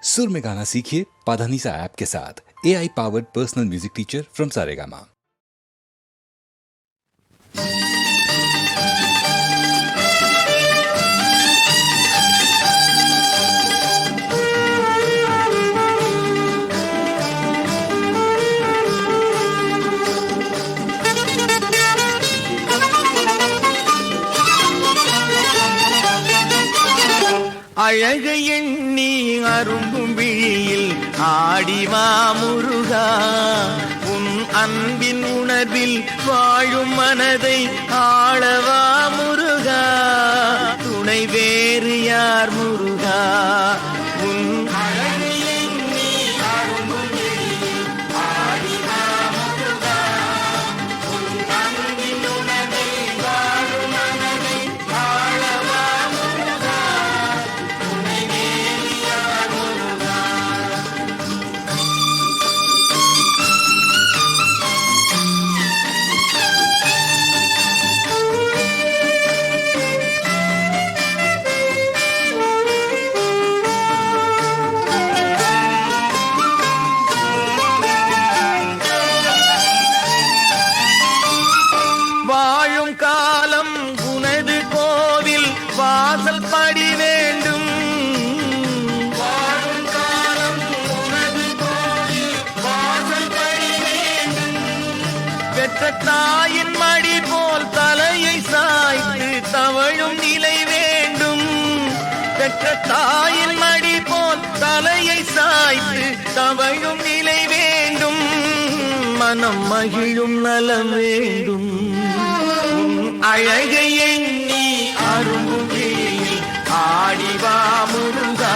सुर में गाना सीखिए पाधानीसा ऐप के साथ। AI powered personal music teacher from Saregama. அழகு எண்ணி அரும்பும் விழியில் ஆடிவா முருகா, உன் அன்பின் உணர்வில் வாழும் மனதை ஆளவா முருகா, துணை வேறு யார் முருகா, உன் அழகு எண்ணி அரும்பும் விழியில் ஆடிவா முருகா, உன் அன்பின் உணர்வில் வாழும் மனதை ஆளவா முருகா. வாழும் காலம் உனது கோவில் வாசல் படி வேண்டும், வாழும் காலம் உனது கோவில் வாசல் படி வேண்டும், பெற்ற தாயின் மடி போல் தலையை சாய்த்து தவழும் நிலை வேண்டும், பெற்ற தாயின் மடி போல் தலையை சாய்த்து தவழும் நிலை வேண்டும், மனம் மகிழும் நலம் வேண்டும், அழகை எண்ணி அரும்பும் விழியில் ஆடிவா முருகா.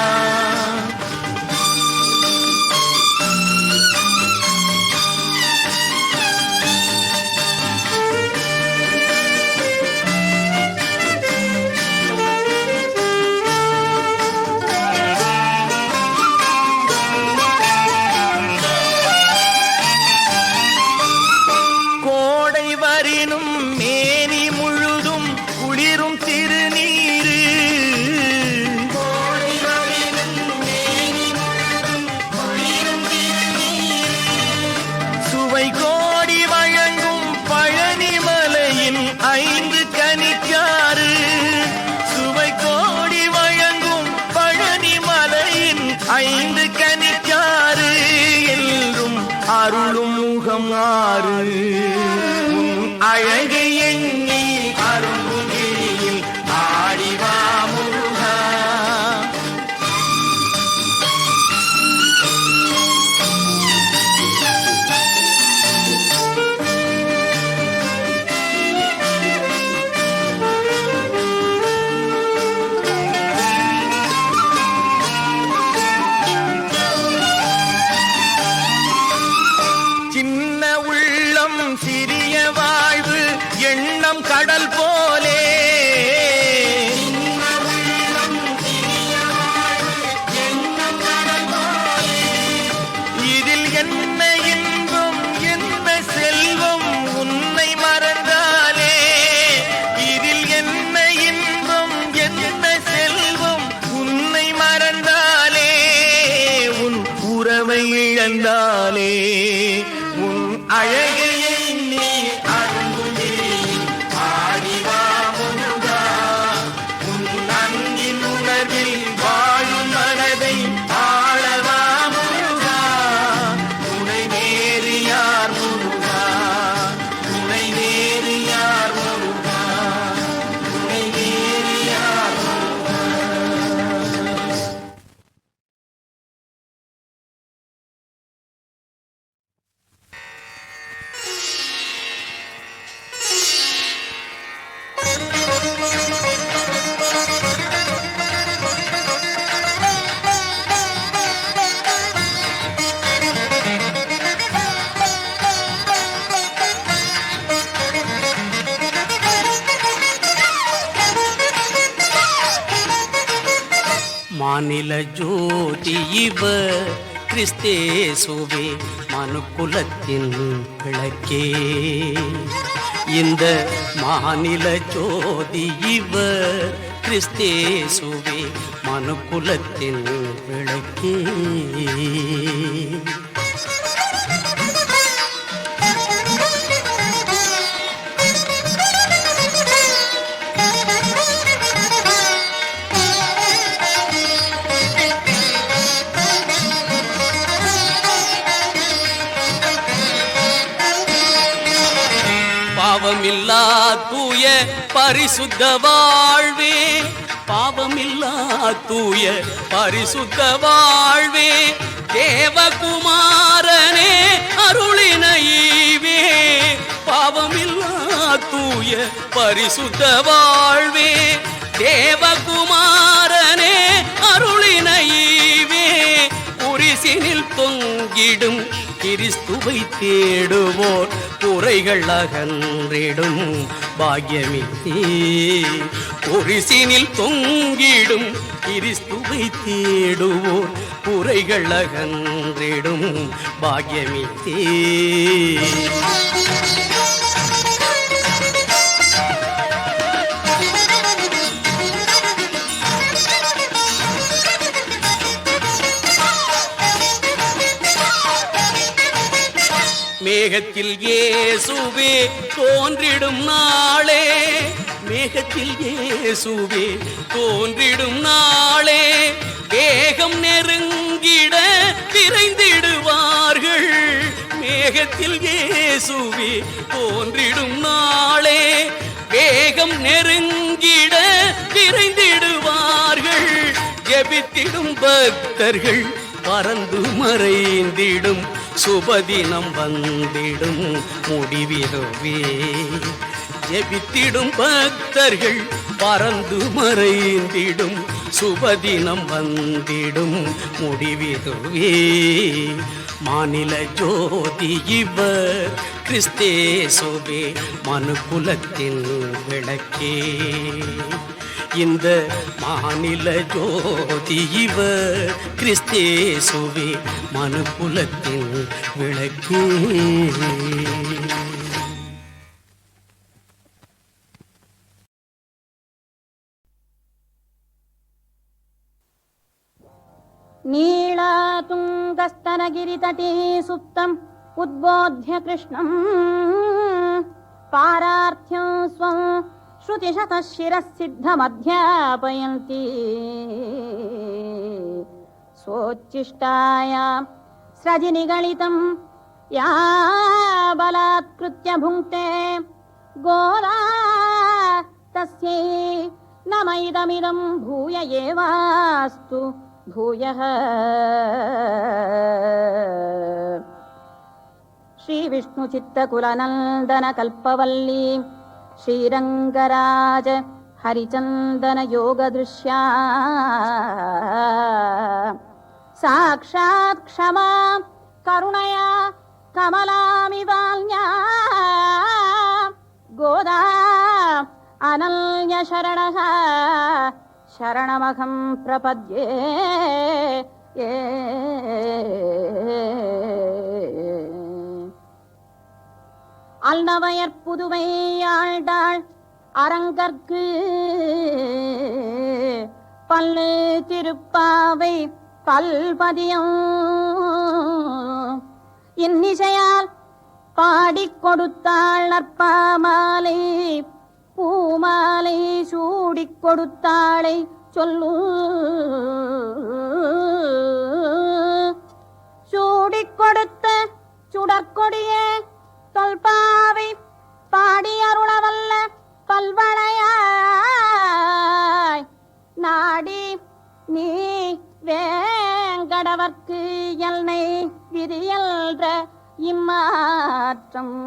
கோடை வரினும் மேனி முழுதும் குளிரும் திருநீரு, சுவை கோடி வழங்கும் பழனிமலையின் 5 கனிச்சாறு, சுவை கோடி வழங்கும் பழனிமலையின் 5 கனிச்சாறு, என்றும் அருளும் முகம் ஆறு, அழகை எண்ணி அரும்பும் விழியில் ஆடிவா முருகா. சின்ன உள்ளம் சிறிய வாழ்வு எண்ணம் கடல் போலே, இதில் என்ன இன்பம் என்ன செல்வம் உன்னை மறந்தாலே, இதில் என்ன இன்பம் என்ன செல்வம் உன்னை மறந்தாலே, உன் உறவை இழந்தாலே, உன் அழகை எண்ணி அரும்பும் விழியில் ஆடிவா முருகா, உன் அன்பின் உணர்வில் வாழும் மனதை ஆளவா முருகா, துணை வேறு யார் முருகா, துணை வேறு யார் முருகா, துணை வேறு யார் முருகா. மாநில ஜோதி இவர் கிறிஸ்தேசுவே, மனுக்குலத்தின் விளக்கே, இந்த மாநில ஜோதி இவர் கிறிஸ்தேசுவே, மனுக்குலத்தின் விளக்கே. பாவமில்லா தூய பரிசுத்த வாழ்வே, பாவமில்லா தூய பரிசுத்த வாழ்வே, தேவகுமாரனே அருளினைவே. பாவமில்லா தூய பரிசுத்த வாழ்வே, தேவகுமாரனே அருளினைவே. குரிசினில் தொங்கிடும் கிறிஸ்துவை தேடுவோர் குறைகள் அகன்றிடும் பாக்கியமே. குரிசினில் தொங்கிடும் கிறிஸ்துவை தேடுவோர் குறைகள் அகன்றிடும் பாக்கியமே. மேகத்தில் இயேசுவே தோன்றிடும் நாளே, மேகத்தில் இயேசுவே தோன்றிடும் நாளே, வேகம் நெருங்கிட விரைந்திடுவார்கள். மேகத்தில் இயேசுவே தோன்றிடும் நாளே, வேகம் நெருங்கிட விரைந்திடுவார்கள். ஜெபித்திடும் பக்தர்கள் பறந்து மறைந்திடும் சுபதினம் வந்திடும் முடிவிதுவே. ஜெபித்திடும் பக்தர்கள் பறந்து மறைந்திடும் சுபதினம் வந்திடும் முடிவிதுவே. மாநில ஜோதி இவர் கிறிஸ்தேசுவே, மனுக்குலத்தின் விளக்கே. இந்த மாநில ஜோதி இவர் கிறிஸ்தேசுவே, மனுக்குலத்தின் விளக்கே. नीलातुङ्गस्तनगिरितटे सुप्तम् उद्बोध्य कृष्णम् पारार्थ्यं स्वं श्रुतिशतशिरःसिद्धमध्यापयन्ति स्वोच्छिष्टायां स्रजिनिगलितं या बलात्कृत्य भुङ्क्ते गोदा तस्यै नमैदमिदं भूय एवास्तु भूयः. श्रीविष्णुचित्तकुलनन्दन कल्पवल्ली श्रीरङ्गराज हरिचन्दन योगदृश्या साक्षात् क्षमा करुणया कमलामिवान्या गोदा अनन्य शरणः शरणमहं प्रपद्ये. அல்நவையற் புதுவை ஆழ்ந்தாள் அரங்கற்கு பல்லு திருப்பாவை பல்பதியம் இன்னிசையால் பாடிக் கொடுத்தாள் நற்பாமாலை பூமாலை சூடிக் கொடுத்தாளை சொல்லு. சூடிக் கொடுத்த சுடற்கொடியே தொல்பாவை பாடி அருளவல்ல பல்வளையாய் நாடி நீ வேங்கடவர்க்கு எல்லை விதியல்ற இம்மாற்றம்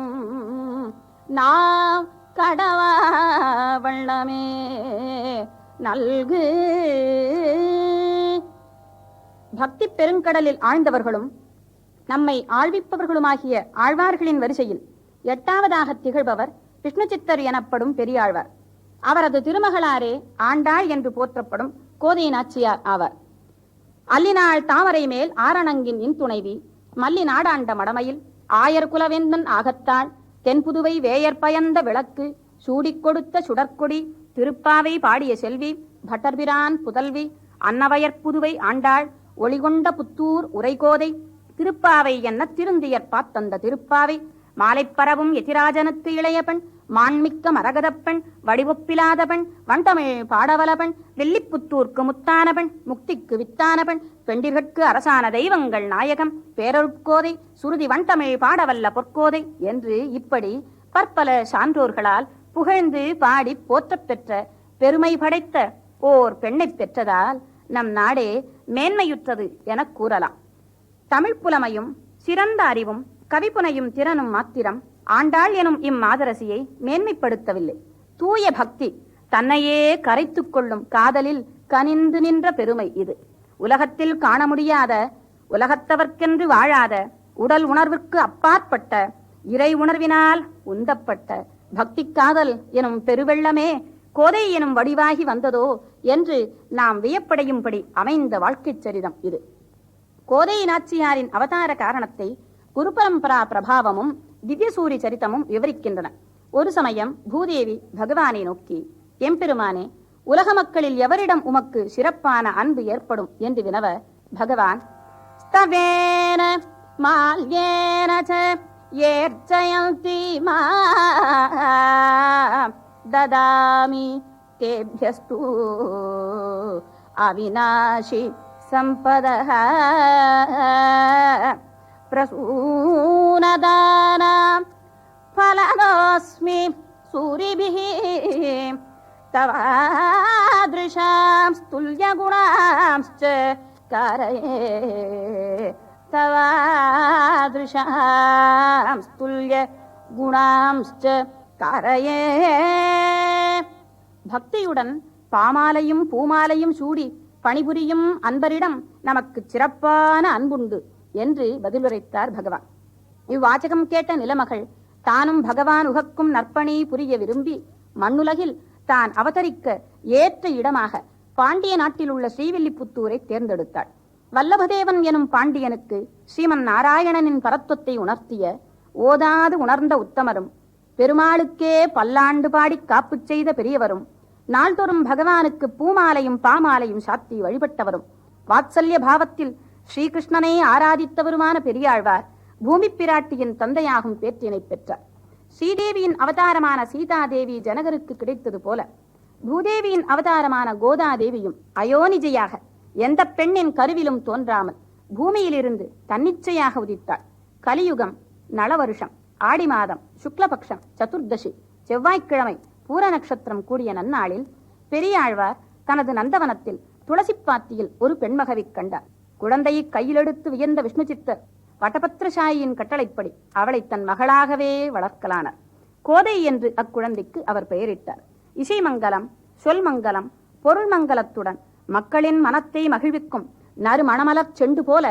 நாம் கடவா வண்ணமே நல்கு. பக்தி பெருங்கடலில் ஆழ்ந்தவர்களும் நம்மை ஆழ்விப்பவர்களுமாகிய ஆழ்வார்களின் வரிசையில் 8வதாக திகழ்பவர் விஷ்ணு சித்தர் எனப்படும் பெரியாழ்வார். அவரது திருமகளாரே ஆண்டாள் என்று போற்றப்படும் கோதை நாச்சியார் ஆவார். அல்லினாள் தாமரை மேல் ஆரணங்கின் இன்துணைவி மல்லி நாடாண்ட மடமையில் ஆயர் குலவேந்தன் ஆகத்தாள் தென்புதுவை வேயர் பயந்த விளக்கு சூடிக் கொடுத்த சுடற்கொடி திருப்பாவை பாடிய செல்வி பட்டர்பிரான் புதல்வி அன்னவயற் புதுவை ஆண்டாள் ஒளிகொண்ட புத்தூர் உரைகோதை திருப்பாவை என்ன திருந்தியற் பாத்தந்த திருப்பாவை மாலைப்பரவும் எதிராஜனுக்கு இளைய பெண் மான்மிக்க மரகதப் பெண் வடிவொப்பிலாத பெண் வண்டமிழ் பாடவல பெண் வெள்ளிப்புத்தூர்க்கு முத்தான பெண் முக்திக்கு வித்தான பெண் பெண்டிர்கட்கு அரசான தெய்வங்கள் நாயகம் பேரருட்கோதை சுருதி வண்டமிழ் பாடவல்ல பொற்கோதை என்று இப்படி பற்பல சான்றோர்களால் புகழ்ந்து பாடி போற்றப் பெற்ற பெருமை படைத்த ஓர் பெண்ணை பெற்றதால் நம் நாடே மேன்மையுற்றது என கூறலாம். தமிழ் புலமையும் சிறந்த அறிவும் கவிப்புனையும் திறனும் மாத்திரம் ஆண்டாள் எனும் இம்மாதரசியை மேன்மைப்படுத்தவில்லை. தூய பக்தி தன்னையே கரைத்துக் கொள்ளும் காதலில் கனிந்து நின்ற பெருமை இது. உலகத்தில் காண முடியாத, உலகத்தவர்க்கென்று வாழாத, உடல் உணர்வுக்கு அப்பாற்பட்ட, இறை உணர்வினால் உந்தப்பட்ட பக்தி காதல் எனும் பெருவெள்ளமே கோதை எனும் வடிவாகி வந்ததோ என்று நாம் வியப்படையும்படி அமைந்த வாழ்க்கைச் சரிதம் இது. கோதை நாச்சியாரின் அவதார காரணத்தை குரு பரம்பரா பிரபாவமும் திவ்யசூரி சரித்தமும் விவரிக்கின்றன. ஒரு சமயம் பூதேவி பகவானை நோக்கி, எம்பெருமானே, உலக மக்களில் எவரிடம் உமக்கு சிறப்பான அன்பு ஏற்படும் என்று வினவ, பகவான் ஸ்தவேன மால்யேன ச ஏர்ச்சயந்தி மா ததாமி தேப்யஸ்து அவிநாஷி சம்பதஹ பிரசூனதானாம் ஃபலனோஸ்மி சூரிபிஹ தவாத்ருஷாம் ஸ்துல்யகுணாம்ச்ச காரயே தவாத்ருஷாம் ஸ்துல்யகுணாம்ச்ச காரயே. பக்தியுடன் பாமாலையும் பூமாலையும் சூடி பணிபுரியும் அன்பரிடம் நமக்கு சிறப்பான அன்புண்டு என்று பதிலுரைத்தார் பகவான். இவ்வாச்சகம் கேட்ட நிலமகள் தானும் பகவான் உகக்கும் நற்பணி புரிய விரும்பி மண்ணுலகில் தான் அவதரிக்க ஏற்ற இடமாக பாண்டிய நாட்டில் உள்ள ஸ்ரீவில்லிபுத்தூரை தேர்ந்தெடுத்தாள். வல்லபதேவன் எனும் பாண்டியனுக்கு ஸ்ரீமன் நாராயணனின் பரத்துவத்தை உணர்த்திய ஓதாது உணர்ந்த உத்தமரும் பெருமாளுக்கே பல்லாண்டு பாடி காப்பு செய்த பெரியவரும் நாள்தோறும் பகவானுக்கு பூமாலையும் பாமாலையும் சாத்தி வழிபட்டவரும் வாத்சல்ய பாவத்தில் ஸ்ரீகிருஷ்ணனை ஆராதித்தவருமான பெரியாழ்வார் பூமி பிராட்டியின் தந்தையாகும் பேற்றினை பெற்றார். ஸ்ரீதேவியின் அவதாரமான சீதாதேவி ஜனகருக்கு கிடைத்தது போல பூதேவியின் அவதாரமான கோதாதேவியும் அயோனிஜையாக எந்த பெண்ணின் கருவிலும் தோன்றாமல் பூமியிலிருந்து தன்னிச்சையாக உதித்தாள். கலியுகம் நளவருஷம் ஆடி மாதம் சுக்லபக்ஷம் சதுர்தசி செவ்வாய்க்கிழமை பூர நட்சத்திரம் கூடிய நன்னாளில் பெரியாழ்வார் தனது நந்தவனத்தில் துளசிப்பாத்தியில் ஒரு பெண்மகவைக் கண்டார். குழந்தையை கையிலெடுத்து வியந்த விஷ்ணு சித்தர் வட்டபத்திரசாயியின் கட்டளைப்படி அவளை தன் மகளாகவே வளர்க்கலானார். கோதை என்று அக்குழந்தைக்கு அவர் பெயரிட்டார். இசைமங்கலம், சொல்மங்கலம், பொருள் மங்கலத்துடன் மக்களின் மனத்தை மகிழ்விக்கும் நறுமணமலர் செண்டு போல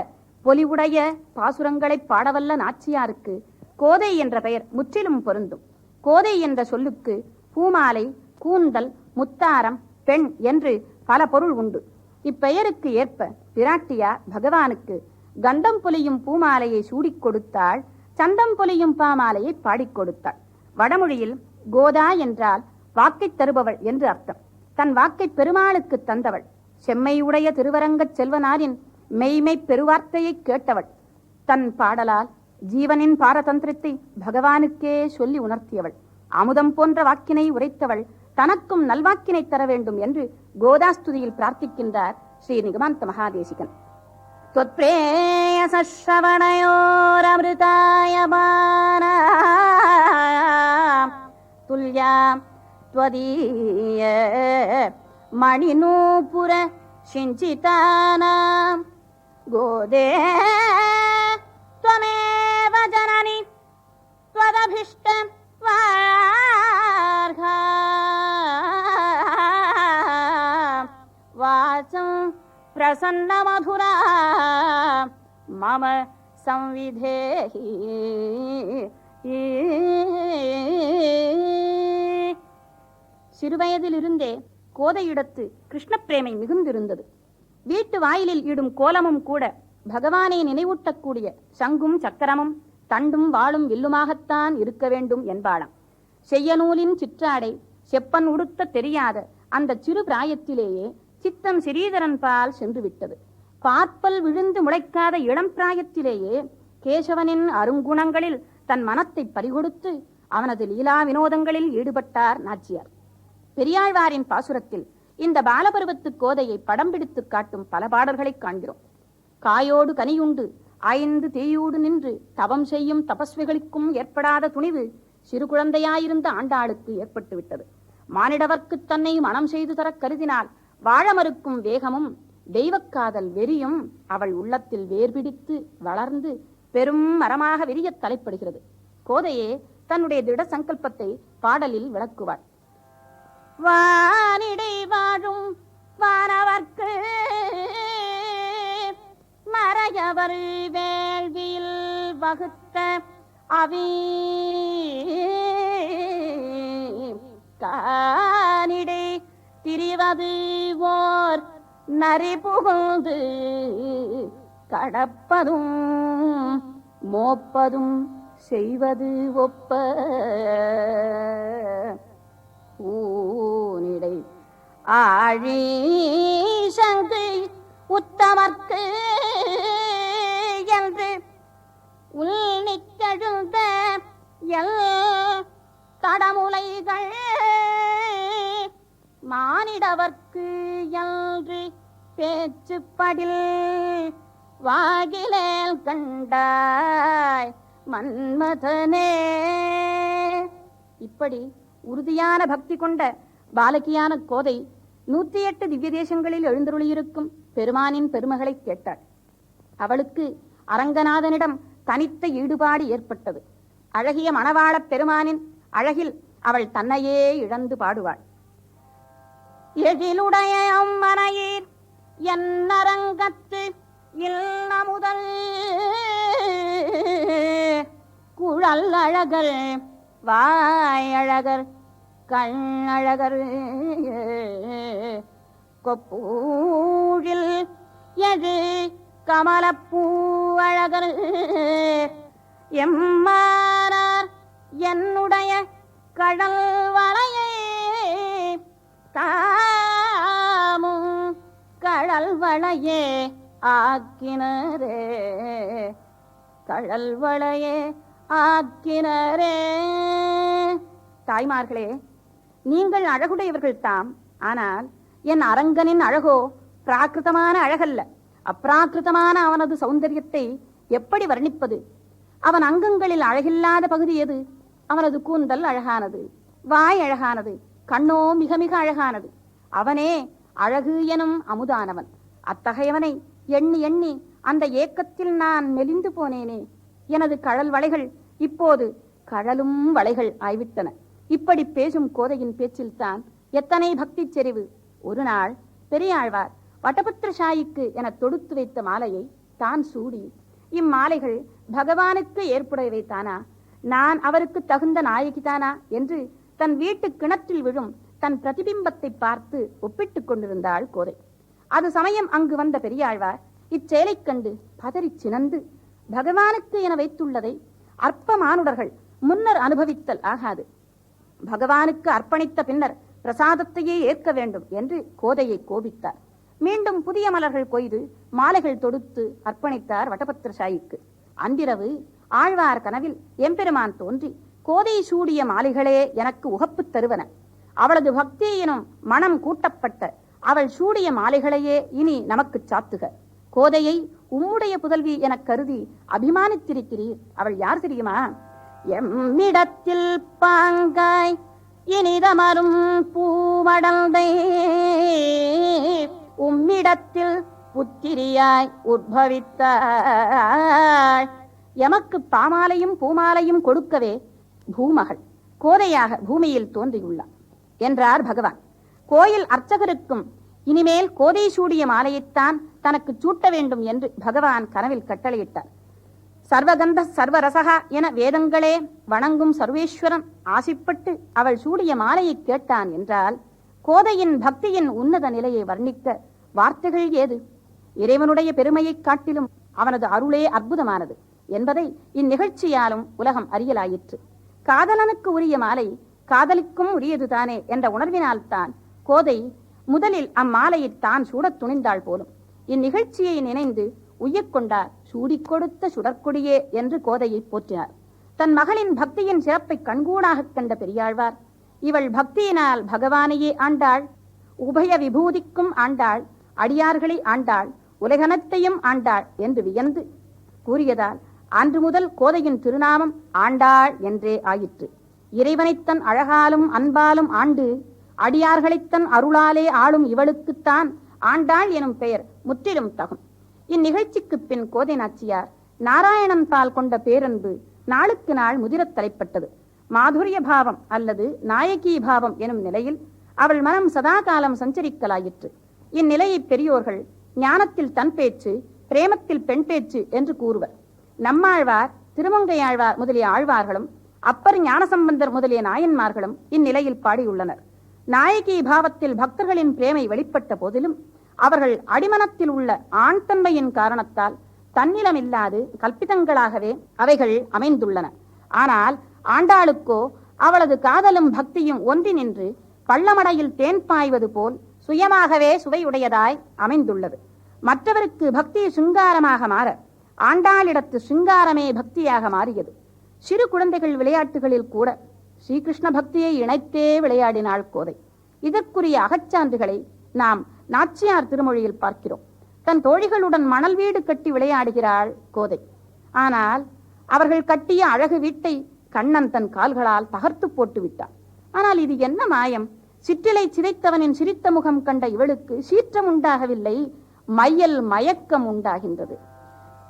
பொலிவுடைய பாசுரங்களை பாடவல்ல நாச்சியாருக்கு கோதை என்ற பெயர் முற்றிலும் பொருந்தும். கோதை என்ற சொல்லுக்கு பூமாலை, கூந்தல், முத்தாரம், பெண் என்று பல பொருள் உண்டு. இப்பெயருக்கு ஏற்ப பிராட்டியார் பகவானுக்கு கண்டம் பொலியும் பூமாலையை சூடிக் கொடுத்தாள், சந்தம் பொலியும் பாமாலையை பாடிக் கொடுத்தாள். வடமொழியில் கோதா என்றால் வாக்கை தருபவள் என்று அர்த்தம். தன் வாக்கை பெருமாளுக்கு தந்தவள். செம்மையுடைய திருவரங்கச் செல்வனாரின் மெய்மை பெருவார்த்தையை கேட்டவள். தன் பாடலால் ஜீவனின் பாரதந்திரத்தை பகவானுக்கே சொல்லி உணர்த்தியவள். அமுதம் போன்ற வாக்கினை உரைத்தவள். தனக்கும் நல்வாக்கினை தர வேண்டும் என்று கோதாஸ்துதியில் பிரார்த்திக்கின்றார் ஸ்ரீ நிகமாந்த மகாதேசிகன். துல்யாம் த்வதீய மணிநூபுர சிஞ்சிதானாம் கோதே த்வமேவ ஜனனி த்வதபிஷ்ட வாசம் பிரசன்ன மதுரா மம சம்விதேஹி. சிறுவயதிலிருந்தே கோதையிடத்து கிருஷ்ண பிரேமை மிகுந்திருந்தது. வீட்டு வாயிலில் இடும் கோலமும் கூட பகவானை நினைவூட்டக்கூடிய சங்கும் சக்கரமும் தண்டும் வாளும் வில்லுமாகத்தான் இருக்க வேண்டும் என்பாளாம். செய்யநூலின் சிற்றாடை செப்பன் உடுத்த தெரியாத அந்த சிறு பிராயத்திலேயே சித்தம் சிறீதரன் பால் சென்று விட்டது. பார்ப்பல் விழுந்து முளைக்காத இளம் பிராயத்திலேயே கேசவனின் அருங்குணங்களில் தன் மனத்தை பறிகொடுத்து அவனது லீலா வினோதங்களில் ஈடுபட்டார் நாச்சியார். பெரியாழ்வாரின் பாசுரத்தில் இந்த பாலபருவத்து கோதையை படம் பிடித்து காட்டும் பல பாடல்களை காண்கிறோம். காயோடு கனியுண்டு ஆய்ந்து தேயோடு நின்று தவம் செய்யும் தபஸ்விகளுக்கும் ஏற்படாத துணிவு சிறு குழந்தையாயிருந்த ஆண்டாளுக்கு ஏற்பட்டு விட்டது. மானிடவர்க்கு தன்னை மனம் செய்து தர கருதினால் வாழ மறுக்கும் வேகமும் தெய்வக்காதல் வெறியும் அவள் உள்ளத்தில் வேர்பிடித்து வளர்ந்து பெரும் மரமாக விரிய தலைப்படுகிறது. கோதையே தன்னுடைய திட சங்கல்பத்தை பாடலில் விளக்குவாள். வானிடை வாழும் வானவர்க்கு மறையவர் வேள்வியில் வகுத்த கானிடை திரிவது ஓர் நரி புகுந்து கடப்பதும் மோப்பதும் செய்வது ஒப்ப ஊனிடை ஆழி சங்கு உத்தமர்க்கு என்று உள் நிற்றெழுந்த எல் தடமுலைகள் மானிடவர்க்கு என்று பேச்சுப்படில் வாகிலேல் கண்டாய் மன்மதனே. இப்படி உறுதியான பக்தி கொண்ட பாலகியான கோதை 108 திவ்ய தேசங்களில் எழுந்தருளியிருக்கும் பெருமானின் பெருமகளை கேட்டாள். அவளுக்கு அரங்கநாதனிடம் தனித்த ஈடுபாடு ஏற்பட்டது. அழகிய மணவாளப் பெருமானின் அழகில் அவள் தன்னையே இழந்து பாடுவாள். எழிலுடைய அம்மனையீர் என்னரங்கத்து இல்ல முதல் குழல் அழகர் வாயழகர் கண்ணழகர் கொப்பூழில் எழு கமலப்பூ அழகர் எம்மானார் என்னுடைய கடல் வளையை தாமும் கடல் வளையே ஆக்கினரே கடல் வளையே ஆக்கினரே. தாய்மார்களே, நீங்கள் அழகுடையவர்கள் தாம். ஆனால் என் அரங்கனின் அழகோ பிராகிருதமான அழகல்ல. அப்ராகிருதமான அவனது சௌந்தரியத்தை எப்படி வர்ணிப்பது? அவன் அங்கங்களில் அழகில்லாத பகுதி எது? அவனது கூந்தல் அழகானது, வாய் அழகானது, கண்ணோ மிக மிக அழகானது. அவனே அழகு எனும் அமுதானவன். அத்தகையவனை எண்ணி எண்ணி அந்த ஏக்கத்தில் நான் மெலிந்து போனேனே. எனது கழல் வளைகள் இப்போது கழலும் வளைகள் ஆய்விட்டன. இப்படி பேசும் கோதையின் பேச்சில்தான் எத்தனை பக்தி செறிவு. ஒரு நாள் பெரியாழ்வார் வட்டபத்திரசாயிக்கு என தொடுத்து வைத்த மாலையை தான் சூடி, இம்மாலைகள் பகவானுக்கு ஏற்புடையவை தானா, நான் அவருக்கு தகுந்த நாயகிதானா என்று தன் வீட்டு கிணற்றில் விழும் தன் பிரதிபிம்பத்தை பார்த்து ஒப்பிட்டுக் கொண்டிருந்தாள் கோதை. அது சமயம் அங்கு வந்த பெரியாழ்வார் இச்செயலைக் கண்டு பதறி சினந்து, பகவானுக்கு என வைத்துள்ளதை அற்ப மானுடர்கள் முன்னர் அனுபவித்தல் ஆகாது, பகவானுக்கு அர்ப்பணித்த பின்னர் பிரசாதத்தையே ஏற்க வேண்டும் என்று கோதையை கோபித்தார். மீண்டும் புதிய மலர்கள் கொய்து மாலைகள் தொடுத்து அர்ப்பணித்தார் வட்டபத்திரசாயிக்கு. அன்றிரவு ஆழ்வார் கனவில் எம்பெருமான் தோன்றி, கோதை சூடிய மாலைகளே எனக்கு உகப்பு தருவன. அவளது பக்தி எனும் மனம் கூட்டப்பட்ட அவள் சூடிய மாலைகளையே இனி நமக்கு சாத்துக. கோதையை உம்முடைய புதல்வி என கருதி அபிமானித்திருக்கிறீர். அவள் யார் தெரியுமா? எம்மிடத்தில் பாங்காய் இனிதமரும் பூமடந்தை உம்மிடத்தில் புத்திரியாய் உத்பவித்தாள். எமக்கு பாமாலையும் பூமாலையும் கொடுக்கவே பூமகள் கோதையாக பூமியில் தோன்றியுள்ளார் என்றார் பகவான். கோயில் அர்ச்சகருக்கும் இனிமேல் கோதை சூடிய மாலையைத்தான் தனக்கு சூட்ட வேண்டும் என்று பகவான் கனவில் கட்டளையிட்டார். சர்வகந்த சர்வரசகா என வேதங்களே வணங்கும் சர்வேஸ்வரன் ஆசைப்பட்டு அவள் சூடிய மாலையை கேட்டான் என்றால் கோதையின் பக்தியின் உன்னத நிலையை வர்ணிக்க வார்த்தைகள் ஏது? இறைவனுடைய பெருமையை காட்டிலும் அவனது அருளே அற்புதமானது என்பதை இந்நிகழ்ச்சியாலும் உலகம் அறியலாயிற்று. காதலனுக்கு உரிய மாலை காதலிக்கும் உரியதுதானே என்ற உணர்வினால்தான் கோதை முதலில் அம்மாலையை தான் சூடத் துணிந்தாள் போலும். இந்நிகழ்ச்சியை நினைந்து உய்யக்கொண்டார். சூடிக் கொடுத்த சுடற்கொடியே என்று கோதையை போற்றினார். தன் மகளின் பக்தியின் சிறப்பை கண்கூடாகக் கண்ட பெரியாழ்வார், இவள் பக்தியினால் பகவானையே ஆண்டாள், உபய விபூதிக்கும் ஆண்டாள், அடியார்களை ஆண்டாள், உலகனத்தையும் ஆண்டாள் என்று வியந்து கூறியதால் அன்று முதல் கோதையின் திருநாமம் ஆண்டாள் என்றே ஆயிற்று. இறைவனைத்தன் அழகாலும் அன்பாலும் ஆண்டு அடியார்களைத்தன் அருளாலே ஆளும் இவளுக்குத்தான் ஆண்டாள் எனும் பெயர் முற்றிலும் தகும். இந்நிகழ்ச்சிக்கு பின் கோதை நாச்சியார் நாராயணன் பால் கொண்ட பேரன்பு நாளுக்கு நாள் முதிரத் தலைப்பட்டது. மாதுரிய பாவம் அல்லது நாயகி பாவம் எனும் நிலையில் அவள் மனம் சதா காலம் சஞ்சரிக்கலாயிற்று. இந்நிலையை பெரியோர்கள் ஞானத்தில் தன் பேச்சு, பிரேமத்தில் பெண் பேச்சு என்று கூறுவர். நம்மாழ்வார், திருமங்கையாழ்வார் முதலிய ஆழ்வார்களும் அப்பர் ஞானசம்பந்தர் முதலிய நாயன்மார்களும் இந்நிலையில் பாடியுள்ளனர். நாயகி பாவத்தில் பக்தர்களின் பிரேமை வெளிப்பட்ட போதிலும் அவர்கள் அடிமனத்தில் உள்ள ஆண் தன்மையின் காரணத்தால் தன்னிலமில்லாது கல்பிதங்களாகவே அவைகள் அமைந்துள்ளன. ஆனால் ஆண்டாளுக்கோ அவளது காதலும் பக்தியும் ஒன்றி நின்று பள்ளமடையில் தேன் பாய்வது போல் சுயமாகவே சுவையுடையதாய் அமைந்துள்ளது. மற்றவருக்கு பக்தி சிங்காரமாக மாற ஆண்டாளிடத்து சிங்காரமே பக்தியாக மாறியது. சிறு குழந்தைகள் விளையாட்டுகளில் கூட ஸ்ரீகிருஷ்ண பக்தியை இணைத்தே விளையாடினாள் கோதை. இதற்குரிய அகச்சான்றுகளை நாம் நாச்சியார் திருமொழியில் பார்க்கிறோம். தன் தோழிகளுடன் மணல் வீடு கட்டி விளையாடுகிறாள் கோதை. ஆனால் அவர்கள் கட்டிய அழகு வீட்டை கண்ணன் தன் கால்களால் தகர்த்து போட்டு விட்டான். ஆனால் இது என்ன மாயம்? சிற்றிலை சிதைத்தவனின் சிரித்த முகம் கண்ட இவளுக்கு சீற்றம் உண்டாகவில்லை, மையல் மயக்கம் உண்டாகின்றது.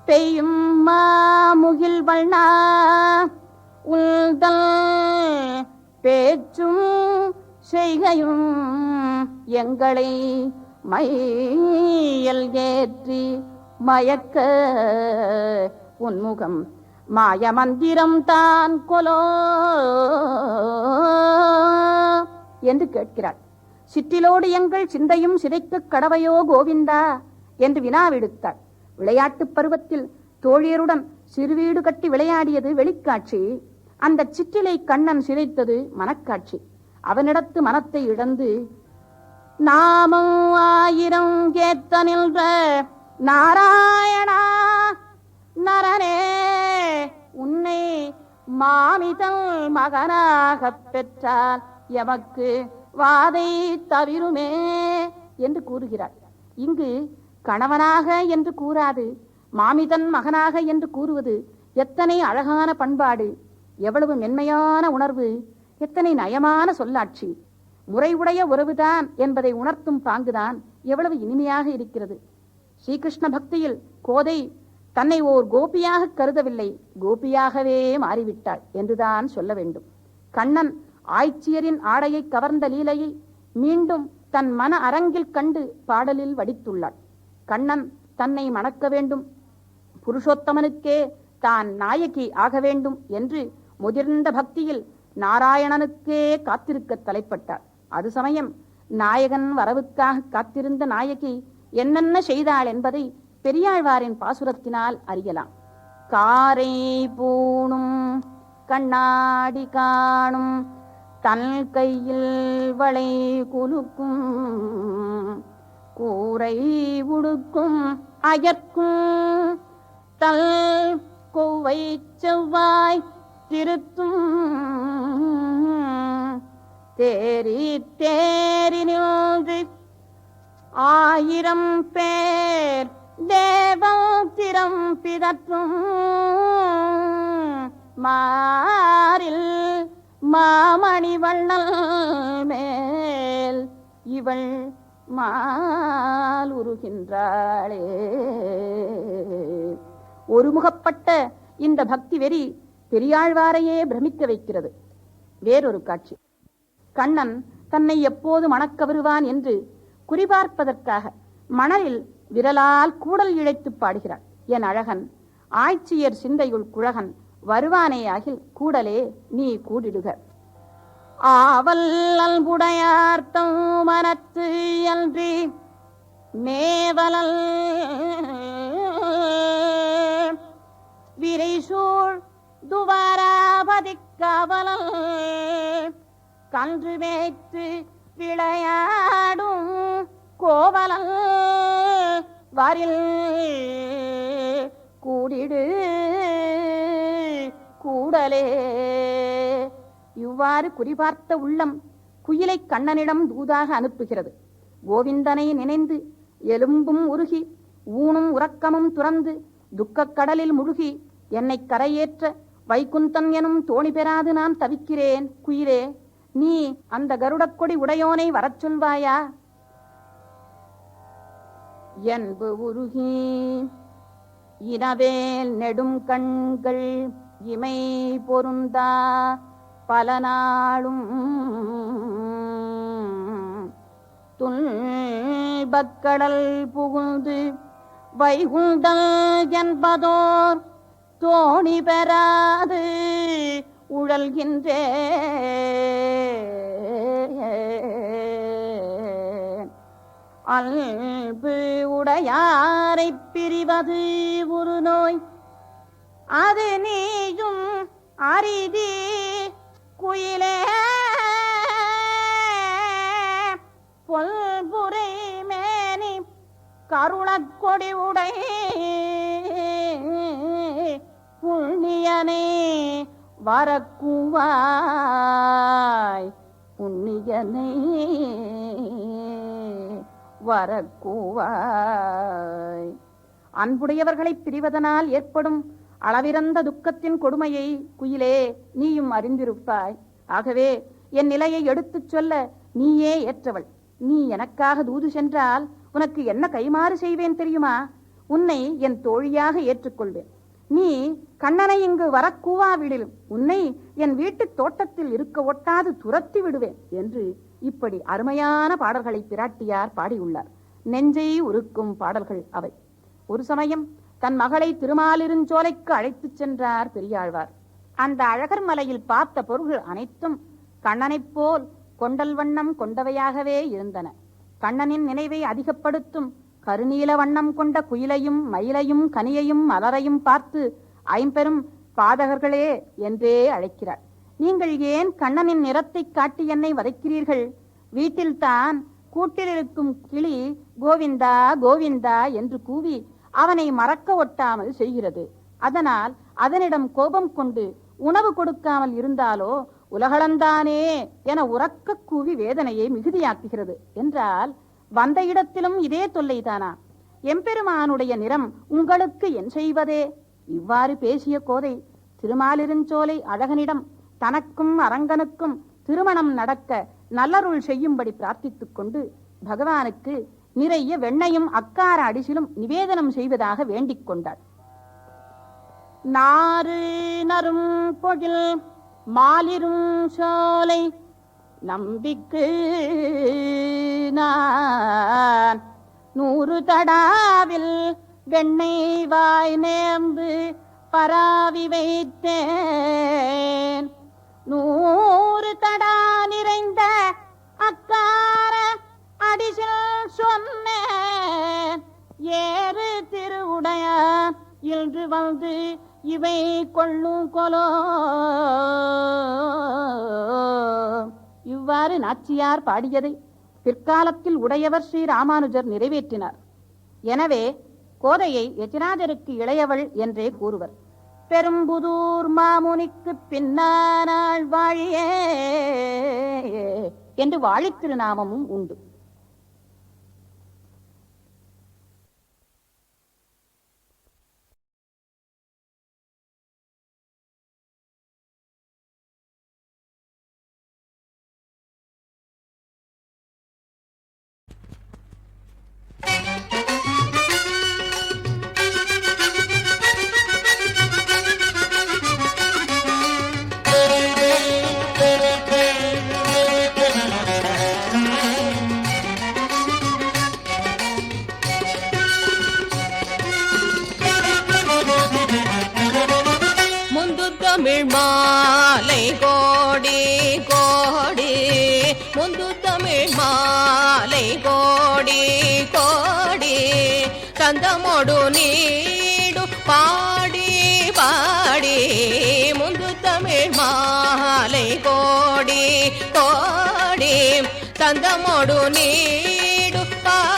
பெய்யும் மாமுகில் வண்ணா உள்தல் பேச்சும் செய்கையும் எங்களை மையல் ஏற்றி மயக்க உன்முகம் மாய மந்திரம் தான் கொலோ என்று கேட்கிறாள். சிற்றிலோடு எங்கள் சிந்தையும் சிதைக்க கடவையோ கோவிந்தா என்று வினாவிடுத்தாள். விளையாட்டு பருவத்தில் தோழியருடன் சிறுவீடு கட்டி விளையாடியது வெளிக்காட்சி. அந்த சிற்றிலை கண்ணன் சிதைத்தது மனக்காட்சி. அவனிடத்து மனத்தை இழந்து நாமம் ஆயிரம் கேத்த நின்ற நாராயணா நரனே உன்னை மாமிதல் மகனாகப் பெற்றால் எமக்கு வாதை தவிருமே என்று கூறுகிறார். இங்கு கணவனாக என்று கூறாது மாமிதன் மகனாக என்று கூறுவது எத்தனை அழகான பண்பாடு, எவ்வளவு மென்மையான உணர்வு, எத்தனை நயமான சொல்லாட்சி. முறையுடைய உறவுதான் என்பதை உணர்த்தும் பாங்குதான் எவ்வளவு இனிமையாக இருக்கிறது. ஸ்ரீகிருஷ்ண பக்தியில் கோதை தன்னை ஓர் கோபியாக கருதவில்லை, கோபியாகவே மாறிவிட்டாள் என்றுதான் சொல்ல வேண்டும். கண்ணன் ஆய்ச்சியரின் ஆடையை கவர்ந்த லீலையை மீண்டும் தன் மன அரங்கில் கண்டு பாடலில் வடித்துள்ளாள். கண்ணன் தன்னை மணக்க வேண்டும், புருஷோத்தமனுக்கே தான் நாயகி ஆக வேண்டும் என்று முதிர்ந்த பக்தியில் நாராயணனுக்கே காத்திருக்க தலைப்பட்டார். அது சமயம் நாயகன் வரவுக்காக காத்திருந்த நாயகி என்னென்ன செய்தாள் என்பதை பெரியாழ்வாரின் பாசுரத்தினால் அறியலாம். காரை பூணும் கண்ணாடி காணும் தன் கையில் வளை குலுக்கும் கூரை உடுக்கும் அயற்கும் தல் கொவ்வை செவ்வாய் திருத்தும் தேரி தேரி நின்று ஆயிரம் பேர் தேவம் திறம் பிதற்றும் மாறில் மாமணி வண்ணல் மேல் இவள் மால் உருகின்றாளே. ஒருமுகப்பட்ட இந்த பக்தி வெறி பெரியாழ்வாரையே பிரமிக்க வைக்கிறது. வேறொரு காட்சி, கண்ணன் தன்னை எப்போது மணக்க வருவான் என்று குறிபார்ப்பதற்காக மணலில் விரலால் கூடல் இழைத்து பாடுகிறாள். என் அழகன் ஆய்ச்சியர் சிந்தையுள் குழகன் வருவானே ஆகில் கூடலே நீ கூடிடுக. ஆவல் அல்புடையார்த்தம் மனத்து அன்றி மேவலல் விரைசூழ் துவாராபதி கவலல் கன்று மேய்த்து விளையாடும் கோவலல் வாரில் கூடிடு கூடலே. இவ்வாறு குறிபார்த்த உள்ளம் குயிலை கண்ணனிடம் தூதாக அனுப்புகிறது. கோவிந்தனை நினைந்து எலும்பும் உருகி ஊனும் உறக்கமும் துறந்து துக்கக் கடலில் முழுகி என்னை கரையேற்ற வைகுந்தன் எனும் தோணி பெறாது நான் தவிக்கிறேன். குயிலே, நீ அந்த கருடக்கொடி உடையோனை வரச் சொல்வாயா? என்பு உருகி இனவேல் நெடும் கண்கள் இமை பொருந்தா பல நாளும் துன்பக்கடல் புகுந்து வைகுண்டல் என்பதோர் தோணி பெறாது உழல்கின்றேன். அல்பு உடையாரை பிரிவது ஒரு நோய், அது நீயும் அரிதி குயிலே. பொல்புரை மேனி கருளக்கொடி உடை புண்ணியனே வரக்குவாய். புண்ணியனே வரக்குவாய். அன்புடையவர்களை பிரிவதனால் ஏற்படும் அளவிறந்த துக்கத்தின் கொடுமையை குயிலே நீயும் அறிந்திருப்பாய். ஆகவே என் நிலையை எடுத்துச் சொல்ல நீயே ஏற்றவள். நீ எனக்காக தூது சென்றால் உனக்கு என்ன கைமாறு செய்வேன் தெரியுமா? உன்னை என் தோழியாக ஏற்றுக்கொள்வேன். நீ கண்ணனை இங்கு வரக்கூவாவிடிலும் உன்னை என் வீட்டு தோட்டத்தில் இருக்க ஒட்டாது துரத்தி விடுவேன் என்று இப்படி அருமையான பாடல்களை பிராட்டியார் பாடியுள்ளார். நெஞ்சை உருக்கும் பாடல்கள் அவை. ஒரு சமயம் தன் மகளை திருமாலிருஞ்சோலைக்கு அழைத்துச் சென்றார் பெரியாழ்வார். அந்த அழகர் மலையில் பார்த்த பொருள்கள் அனைத்தும் கண்ணனைப் போல் கொண்டல் வண்ணம் கொண்டவையாகவே இருந்தன. கண்ணனின் நினைவை அதிகப்படுத்தும் கருநீல வண்ணம் கொண்ட குயிலையும் மயிலையும் கனியையும் மலரையும் பார்த்து ஐம்பெரும் பாதகர்களே என்றே அழைக்கிறார். நீங்கள் ஏன் கண்ணனின் நிறத்தை காட்டி என்னை வதைக்கிறீர்கள்? வீட்டில்தான் கூட்டில் இருக்கும் கிளி கோவிந்தா கோவிந்தா என்று கூவி அவனை மறக்க ஒட்டாமல் செய்கிறது. அதனால் அதனிடம் கோபம் கொண்டு உணவு கொடுக்காமல் இருந்தாலோ உலகளந்தானே என உறக்க கூவி வேதனையை மிகுதியாக்குகிறது என்றால் வந்த இடத்திலும் இதே தொல்லைதானா? எம்பெருமானுடைய நிறம் உங்களுக்கு என் செய்வதே? இவ்வாறு பேசிய கோதை திருமாலிருஞ்சோலை அழகனிடம் தனக்கும் அரங்கனுக்கும் திருமணம் நடக்க நல்லருள் செய்யும்படி பிரார்த்தித்துக் கொண்டு பகவானுக்கு நிறைய வெண்ணையும் அக்கார அடிசிலும் நிவேதனம் செய்வதாக வேண்டிக் கொண்டாள். நாறு நரும் பொழில் மாலிரும் சோலை நம்பிக்கு நான் 100 தடாவில் வெண்ணெய் வாய் நேர்ந்து பராவி வைத்தேன். 100 தடா நிறைந்த அக்கார அடிசில் சொன்னேன். ஏறு திருவுடையான் இன்று வந்து இவை கொள்ளும் கொலோ. இவ்வாறு நாச்சியார் பாடியதை பிற்காலத்தில் உடையவர் ஸ்ரீ ராமானுஜர் நிறைவேற்றினார். எனவே கோதையை யதிராஜருக்கு இளையவள் என்றே கூறுவர். பெரும்புதூர் மாமுனிக்கு பின்னானாள் வாழியே என்று வாழித் திருநாமமும் உண்டு. தமிழ் மாலை கோடி கோடி முந்து தமிழ் மாலை கோடி கோடி கந்தமோடு நீடு பாடி பாடி முந்து தமிழ் மாலை கோடி கோடி கந்தமோடு நீடு பாடி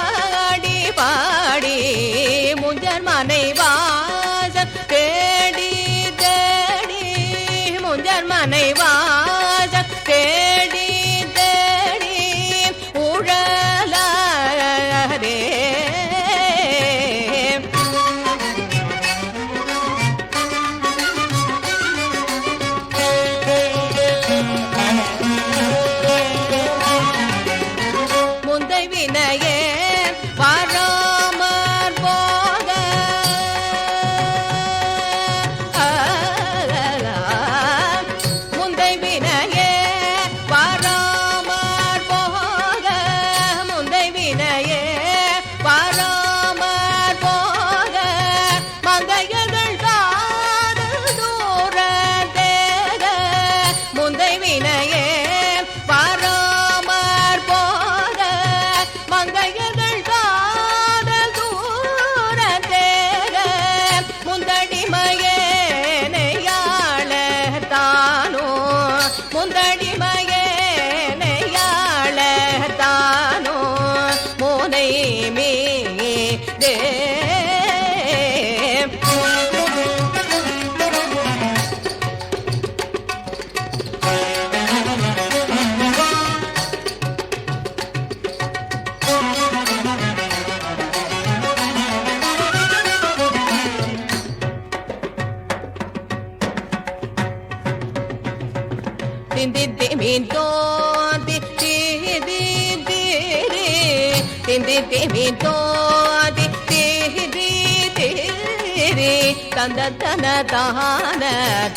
தந்த தன தான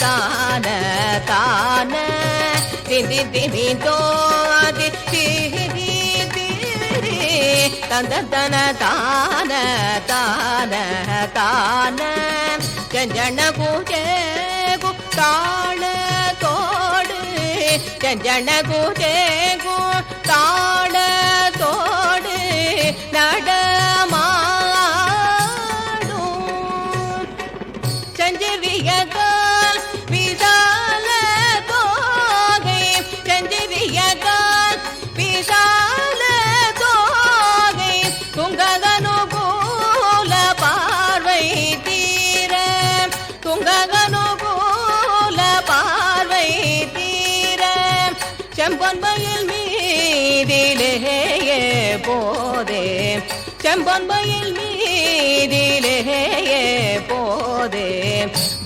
தான தான திந்தி திமி தோதி திரி திரி தந்த தன தான தான தான ஜஞ்சன கூஜே கு தாள தோடு ஜஞ்சன கூஜே கு தாள தோடு நடமா செஞ்சவியகால் விசால தோகை செஞ்சவியகால் விசால தோகை துங்ககனுகூல பார்வை தீர துங்ககனுகூல பார்வை தீர செம்பொன்மையில் மீதிலே போதே செம்பொன்மையில் மீதிலே போதே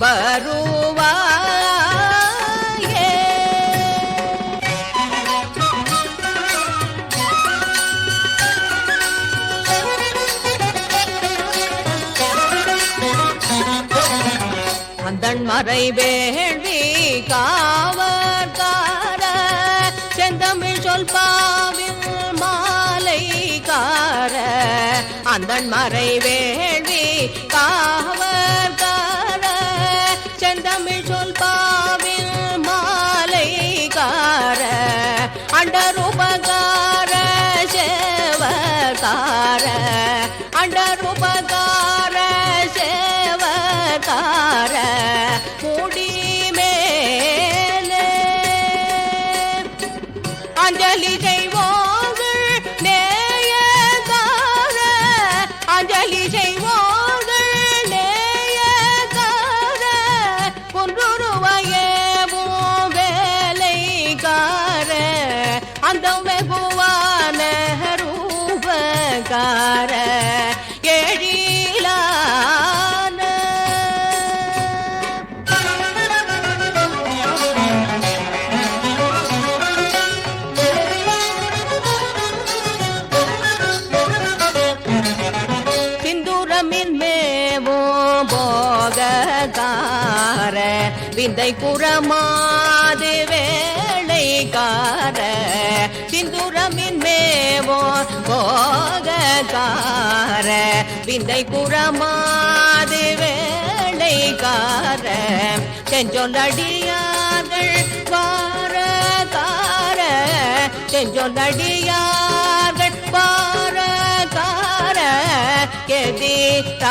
வருவாயே அந்தன் மறை வேள்வி காவற்கார செந்தமிழ் சொல் பாவில் மாலைக்கார அந்தன் மறை வேள்வி காவற்கார செந்தமிழ் சொல் பாவில் மாலைக்கார அண்டருபகார சேவகார அண்டருபகார சேவகார முடி மேலே அஞ்சலி செய்வோங்கள் நேயகார அஞ்சலி செய்வோங்கள் நேயகார குன்றுருவையேவும் வேலைக்கார அந்த வெகுவான ரூபகார எழிலான சிந்துரமின் மேவும் போககார விந்தை குறமாது வேளைக்கார சிந்துரமின் மேவும் போககார விந்தை குறமாது வேளைக்கார செஞ்சொல்லடியார்கள் வாரகார செஞ்சொல்லடியார்கள் வாரகார எதிரான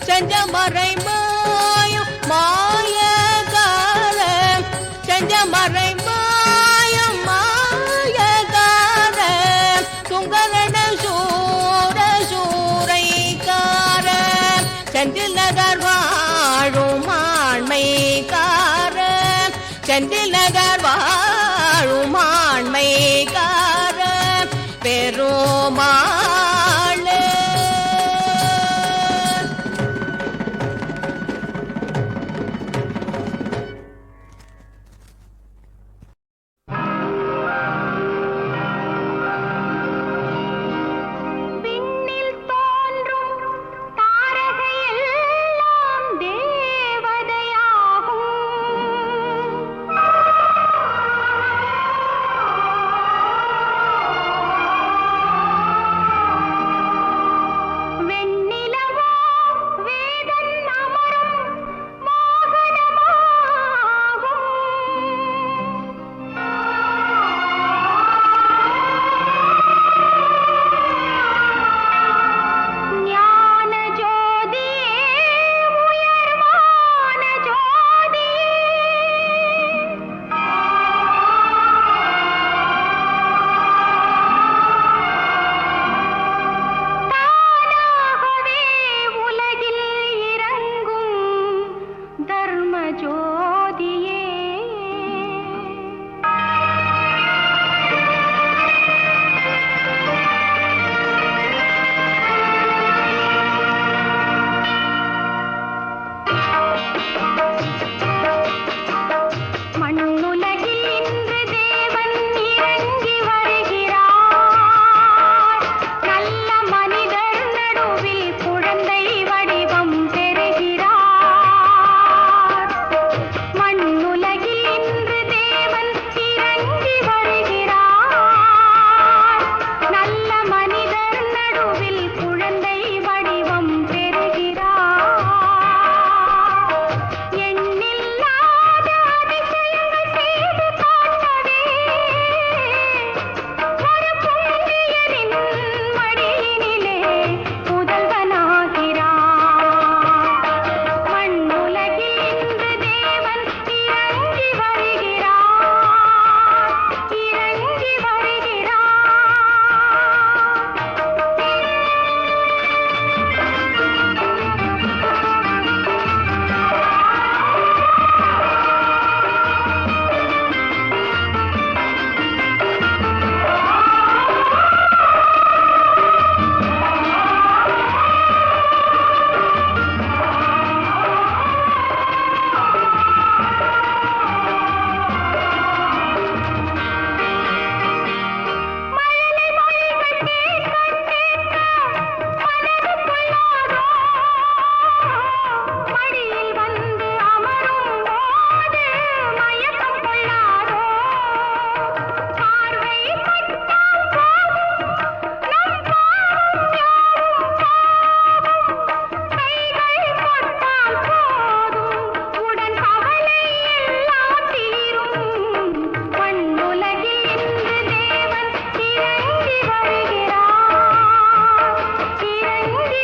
செஞ்ச மறை மாயும் மாயகார செஞ்ச மறை மாயம் மாயகார துங்கரண சூர சூரைக்கார செந்தில் நகர் வாழும் ஆண்மைக்கார செந்தில் நகர் வாழும் ஆண்மைக்கார பெருமாளே விண்ணில் தோன்றும் தாரகையெல்லாம் தேவதையாகும்.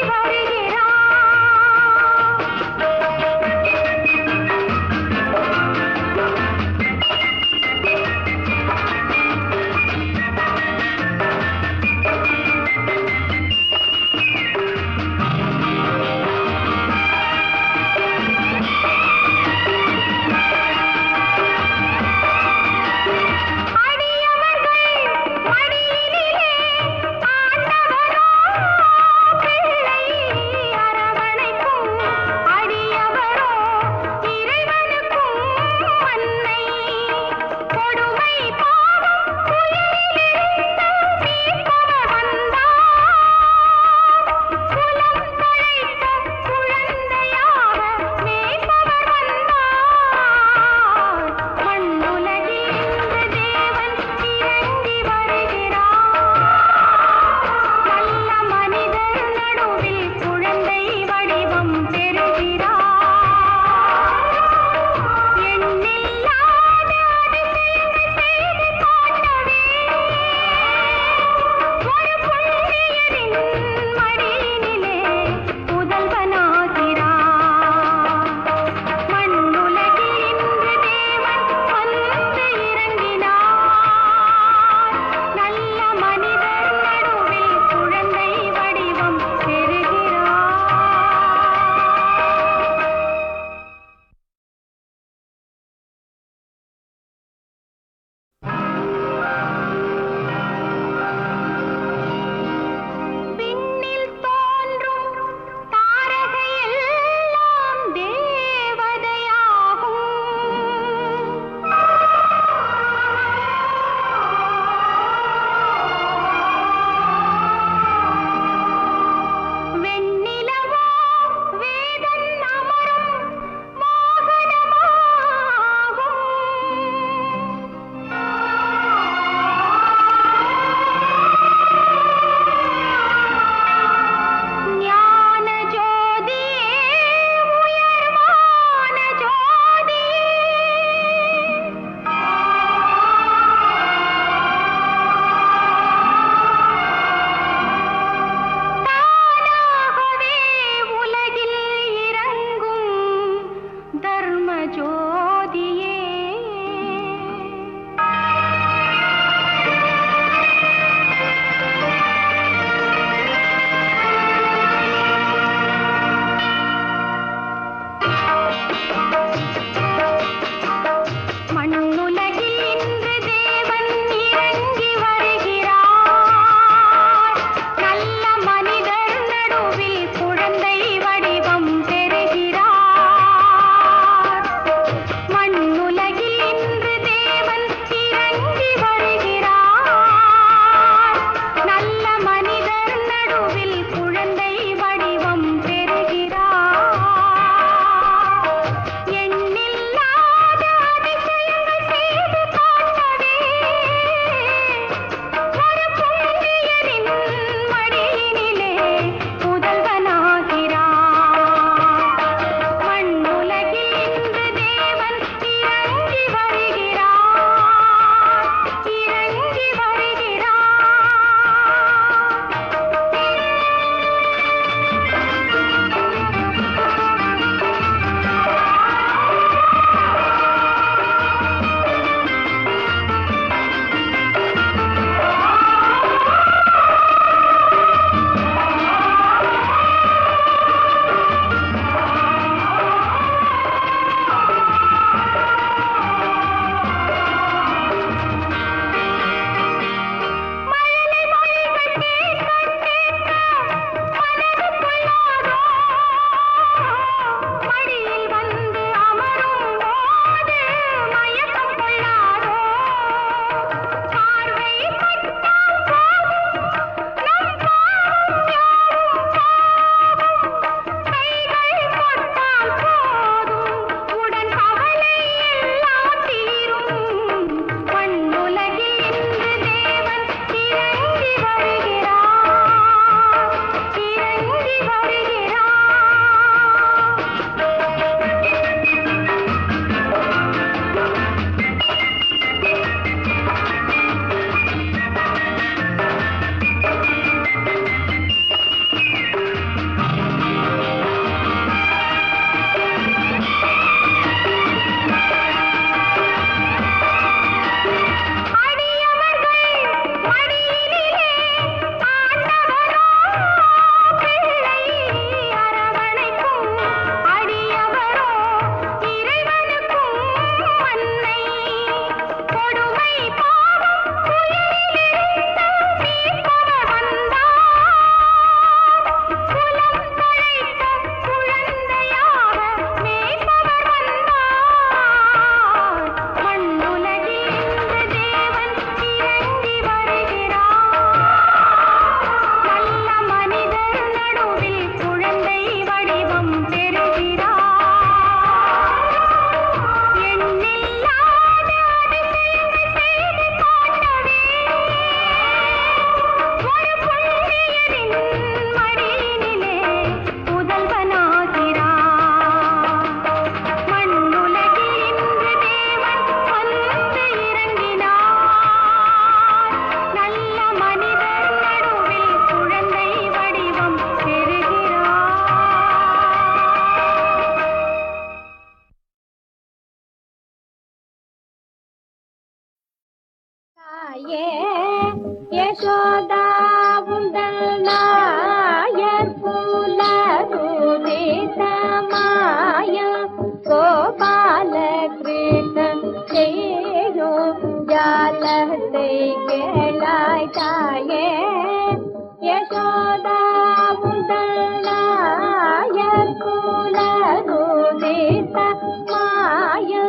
பிள்ளை மாயா கோபால கிருஷ்ணன் செய்யும் ஜாலத்தை கேளாய் தாயே யசோதா முதலாய குலகுதித மாயா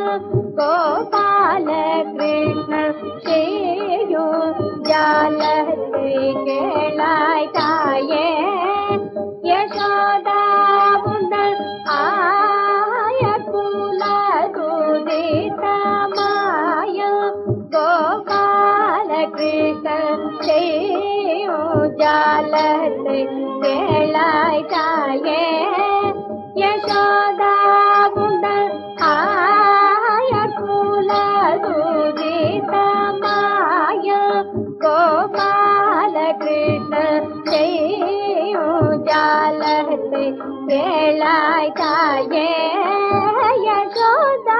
கோபால கிருஷ்ணன் செய்யும் ஜாலத்தை கேளாய் தாயே யசோதா முதல் ஆய குலகுதித மாயா கோபால கிருஷ்ணன் செய்யும் ஜாலத்தை கேளாய் தாயே யசோதா முதல் ஆய குலகுதித மாயா கோபால கிருஷ்ணன் செய்யும் ஜாலத்தை கேளாய் தாயே யசோதா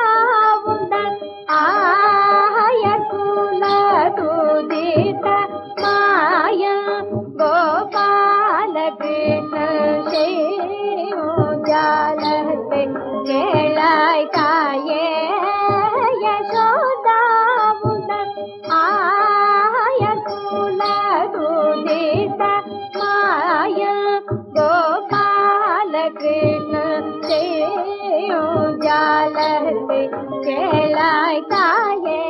முதல் ஆய குலகுதித மாயா கோபால கிருஷ்ணன் செய்யும் ஜாலத்தை கேளாய் தாயே யசோதா முதல் ஆய குலகுதித மாயா கோபால கிருஷ்ணன் செய்யும் ஜாலத்தை கேளாய் தாயே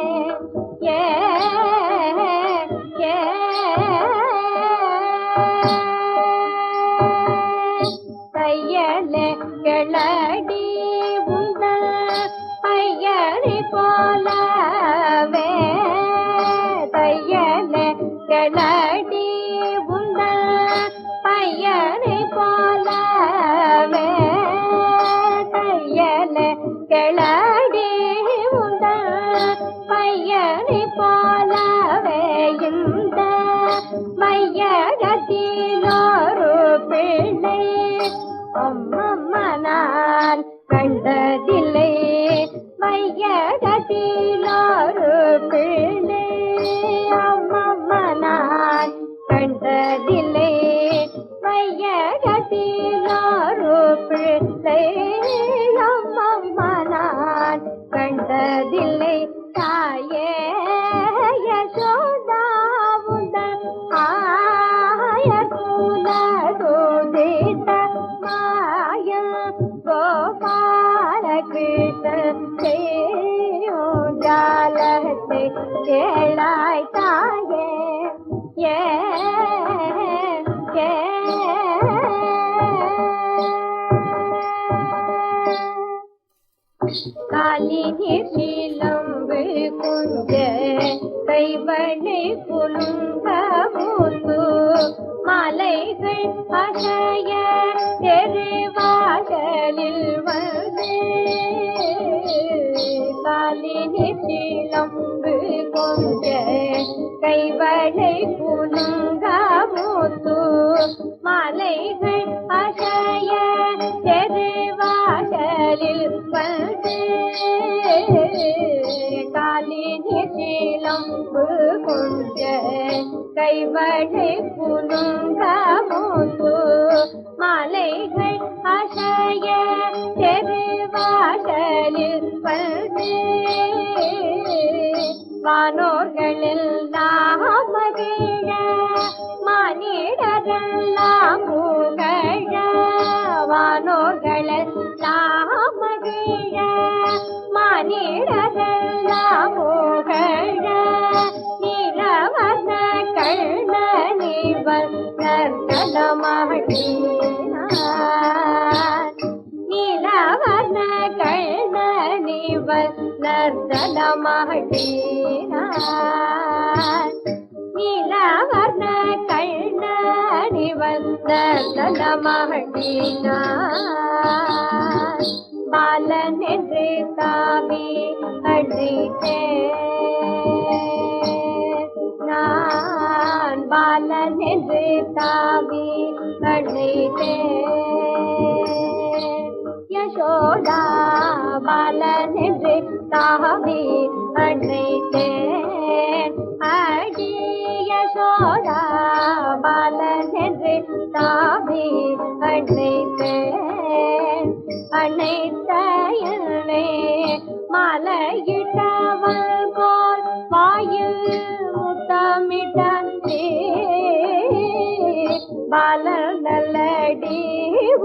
தையலே கிளடி உந்த பையனை போலவே தையலே கிளடி உந்த பையனை போலவே தையலே கிளடி உந்த பையனை போலவே இந்த மையகத்திலொரு பிள்ளை அம்மம்மா நான் கண்டதில்லை மையகத்திலொரு பிள்ளை அம்மம்மா நான் கண்டதில்லை மையகத்திலொரு பிள்ளை அம்மம்மா நான் கண்டதில்லை தாயே யசோதா முதல் ஆய குலகுதித மாயா கோபால கிருஷ்ணன் செய்யும் ஜாலத்தை கேளாய் தாயே காலினி சிலம்பு குஞ்ச கைவனை குலுங்க மூத்து மலைகள் அசைய தெருவாசலில் வந்து காலினி சிலம்பு குஞ்ச கைவனை குலுங்க மூத்து மலைகள் அசைய தெருவாசலில் வந்து காலினி சிலம்பு குஞ்ச கைவனை குலுங்க மூத்து மலைகள் அசைய தெருவாசலில் வந்து வானோர்களெல்லாம் மகிழ மானிடரெல்லாம் புகழ வானோர்களெல்லாம் மகிழ மானிடரெல்லாம் புகழ நீலவர்ண கண்ணனிவள் நர்த்தனமாடினார் நீலவர்ண கண்ணனிவள் நர்த்தனமாடினார் நீலவர்ண கண்ணனிவள் நர்த்தனமாடினார் பாலன் என்று தாவி அழைத்தேன் நான் பாலன் என்று தாவி அழைத்தேன் யசோதா பாலன் என்று தாவி அழைத்தேன் அடி யசோதா பாலன் என்று தாவி அணைத்தேன் அணைத்த என்னை மலையிட்டவள் போல் வாயில் முத்தமிட்டே பாலர் நல்லடி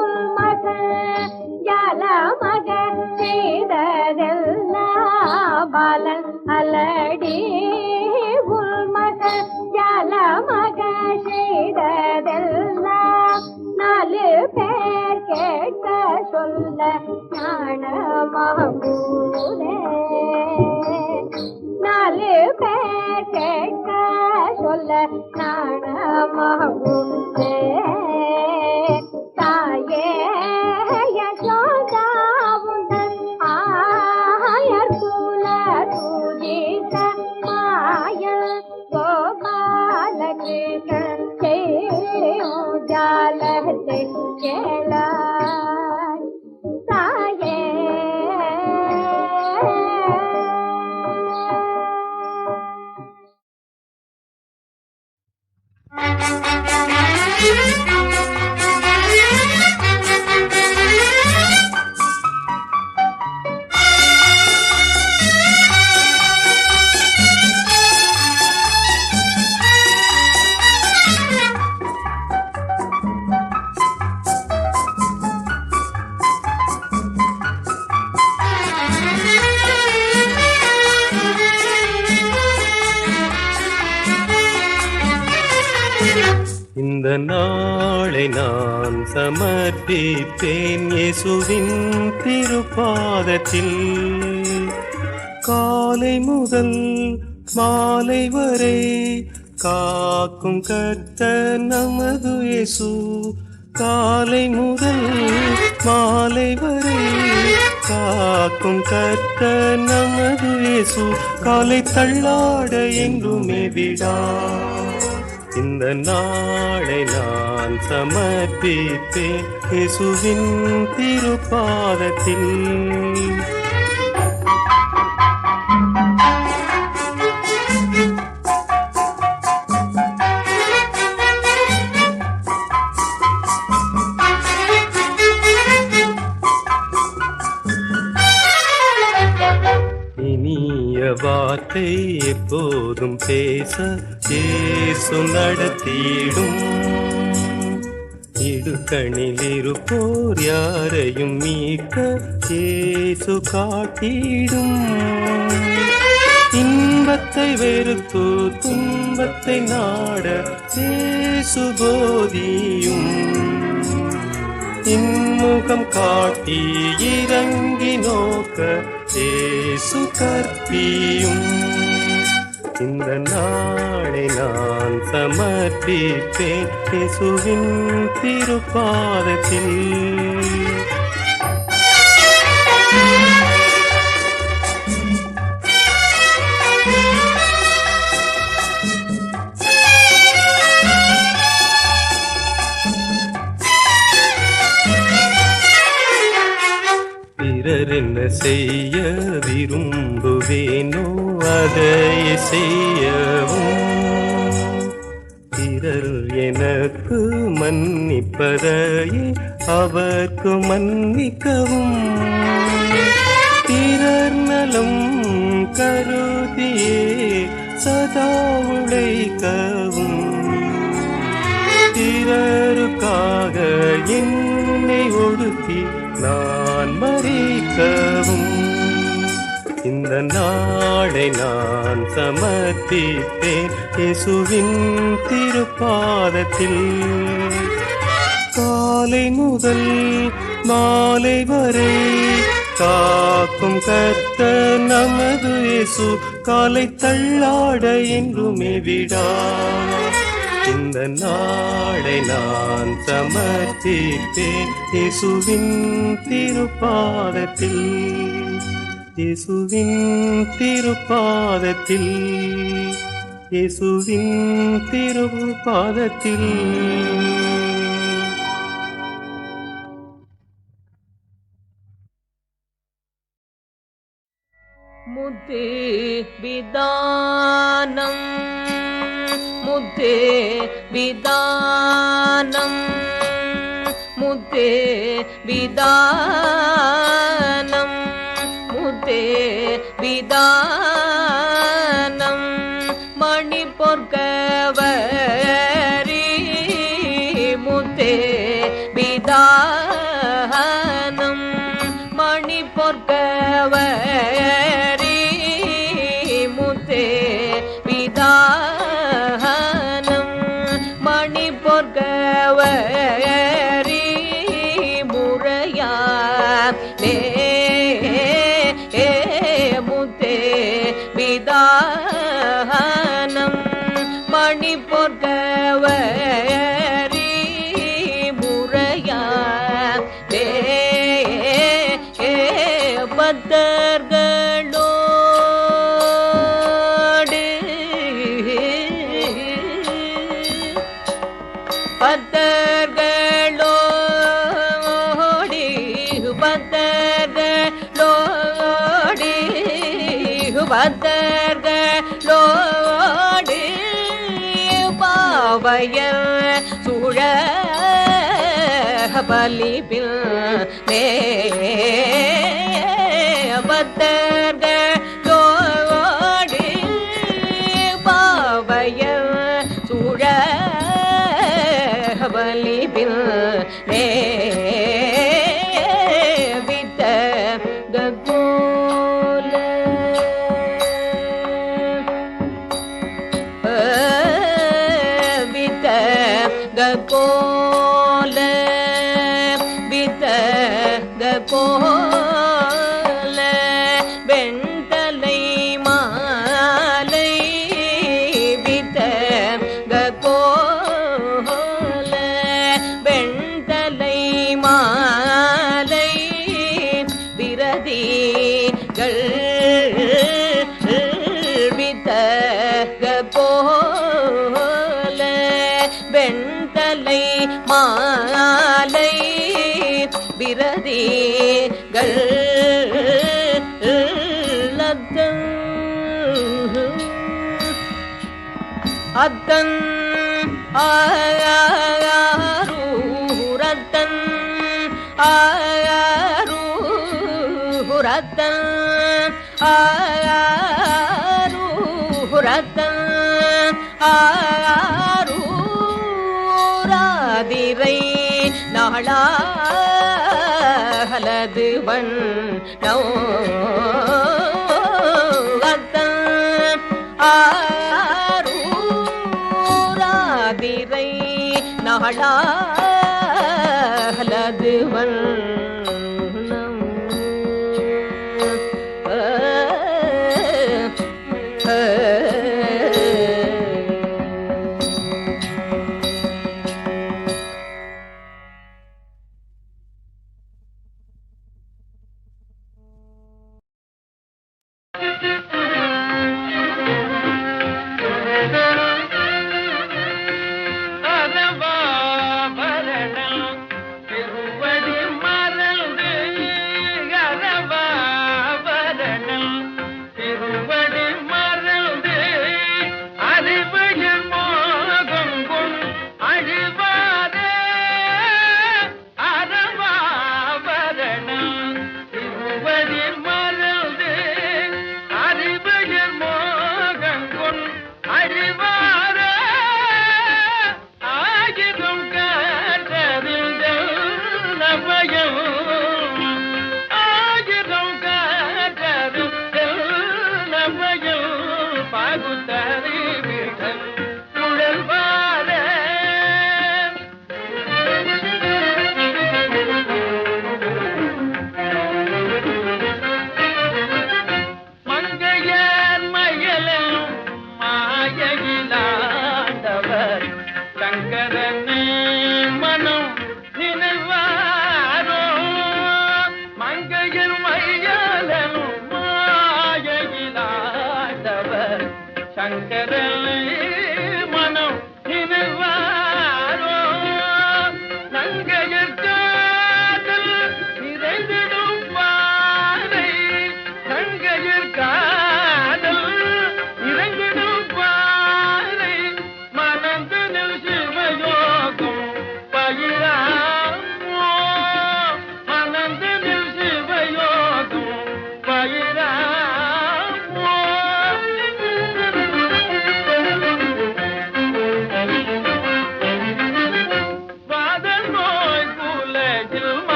உள் மகன் ஜலமக செய்ததெல்லாம் பாலன் அலடி உள் மகன் ஜலமக செய்ததெல்லாம் நாலு பேர் கேட்க சொல்ல ஞானமாகூதே நாலு பேர் கேட்க சொல்ல ஞானமாகூதே தாயே யசோதாவுடன் ஆயர் குல துதித்த மாய கோபால கிருஷ்ணன் செய்யும் ஜாலத்தை கேளாய் தாயே இந்த நாளை நான் சமர்ப்பித்தேன் இயேசுவின் திருப்பாதத்தில். காலை முதல் மாலை வரை காக்கும் கர்த்தர் நமது இயேசு. காலை முதல் மாலை வரை காக்கும் கர்த்தர் நமது இயேசு. காலை தள்ளாட எங்குமே விடா இந்த நாளை நான் சமர்ப்பித்தேன் இயேசுவின் திருப்பாதத்தில். வார்த்தை எப்போதும் பேச இயேசு நடத்திடும். இடுக்கணில் இருப்போர் யாரையும் மீட்க இயேசு காட்டிடும். இன்பத்தை வெறுத்து துன்பத்தை நாட இயேசு போதியும். இன்முகம் காட்டி இறங்கி நோக்க இயேசு கற்பியும். இந்த நாளை நான் சமர்ப்பிப்பேன் இயேசுவின் திருப்பாதத்தில். பிறர் என்ன செய்ய விரும்புவேனோ அதை செய்யவும். பிறர் எனக்கு மன்னிப்பதையே அவர்க்கு மன்னிக்கவும். பிறர் நலம் கருதியே சதா உழைக்கவும். பிறருக்காக என்னை ஒடுக்கி நான் மறிக்கவும். இந்த நாளை நான் சமர்ப்பித்தேன் இயேசுவின் திருப்பாதத்தில். காலை முதல் மாலை வரை காக்கும் கர்த்தர் நமது இயேசு. காலை தள்ளாட எங்குமே விடா இந்த நாளை நான் சமர்ப்பித்தேன் இயேசுவின் திருப்பாதத்தில். இயேசுவின் திருப்பாதத்தில். இயேசுவின் திருப்பாதத்தில். முத்தே விதானம் முத்தே விதானம் முத்தே விதானம் முத்தே விதானம் மணி பொற்கவரி முத்தே விதானம் மணி பொற்கவரி முத்தே விதானம் மணி பொற்கவரி முறையா முத்தே விதானம் மணி பொற்கவரி முறையா பத்தர்களோடு பத்தர்களோடி பத்தர்களோடி பத்தர்களோடு பாவையர் சூழ பலிபில் பத்தர்களோடு பாவையர் சூழ பலிபில் வித்த கோல வித்த கோல வித்த கோல வெண்தலை மாலை வித்த கோல வெண்தலை மாலை விரதிகள் வித்த கோல வெண்தலை மாலை விரதிகள் அத்தன் ஆரூரத்தன் ஆரூரத்தன் ஆரூரத்தன் ஆரூராதிரை நாளாலது வன் அத்தன் ஆரூராதிரை நாளாலது வன் திருவடி மர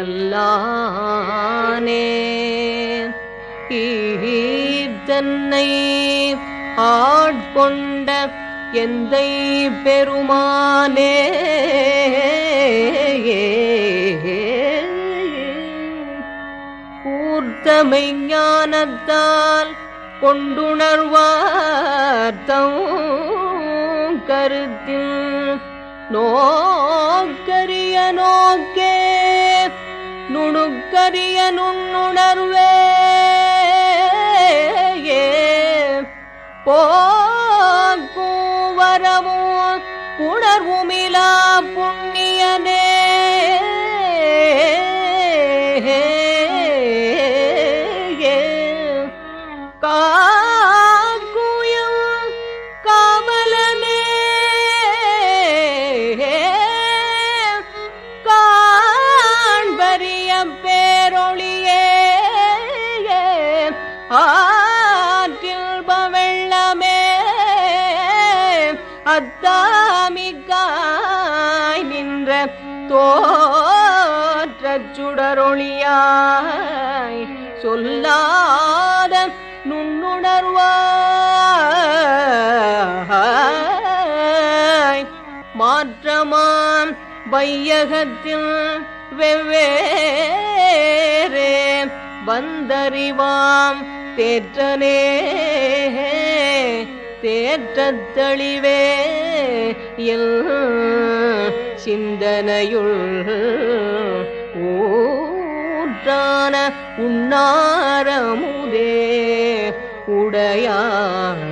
அல்லானே ஈதன்னை ஆட்கொண்ட எந்தை பெருமானே கூர்த்தமை ஞானத்தால் கொண்டுணர்வார்த்தம் கருத்தில் நோக்கரிய நோக்கே நுணுக்கரிய நுண்ணுணர்வே போக்கும் வரவும் உணர்வுமிலா புண்ணியனே காக்குயம் காவலனே காண்பரிய பேரொளியே ஆற்றில் பவெள்ளமே அத்தாமிக்காய் நின்ற தோற்றச் சுடரொளியாய் சொல்லாத நுண்ணுணர்வாய் மாற்றமாம் வையகத்தில் வெவ்வேறே வந்தறிவாம் தேற்றனே தேற்றத் தெளிவே எல் சிந்தனையுள் ஊற்றான உண்ணாரமுதே உடையாய்